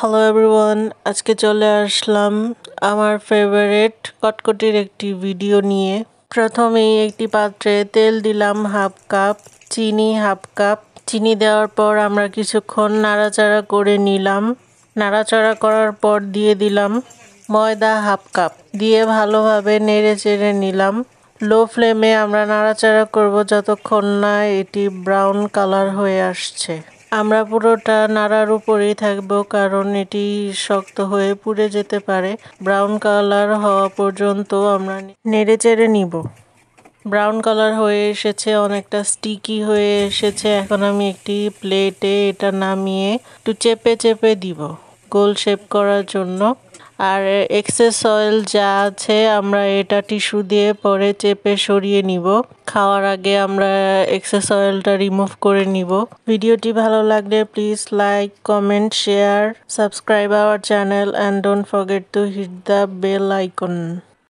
Hello everyone, আজকে চলে আসলাম আমার ফেভারিট কটকটির একটি ভিডিও নিয়ে। প্রথমেই একটি পাত্রে তেল দিলাম হাফ কাপ, চিনি হাফ কাপ। চিনি দেওয়ার পর আমরা কিছুক্ষণ নাড়াচাড়া করে নিলাম। নাড়াচাড়া করার পর দিয়ে দিলাম ময়দা হাফ কাপ, দিয়ে ভালোভাবে নেড়ে চেড়ে নিলাম। লো ফ্লেমে আমরা নাড়াচাড়া করব যতক্ষণ না এটি ব্রাউন কালার হয়ে আসছে। আমরা পুরোটা নাড়ার উপরেই থাকবো, কারণ এটি শক্ত হয়ে পুড়ে যেতে পারে। ব্রাউন কালার হওয়া পর্যন্ত আমরা নেড়ে চেড়ে নিব। ব্রাউন কালার হয়ে এসেছে, অনেকটা স্টিকি হয়ে এসেছে। এখন আমি একটি প্লেটে এটা নামিয়ে একটু চেপে চেপে দিব গোল শেপ করার জন্য। আর এক্সেস অয়েল যা আছে আমরা এটা টিস্যু দিয়ে পরে চেপে সরিয়ে নিব। খাওয়ার আগে আমরা এক্সেস অয়েলটা রিমুভ করে নিব। ভিডিওটি ভালো লাগলে please like, comment, share, subscribe our channel and don't forget to hit the bell icon.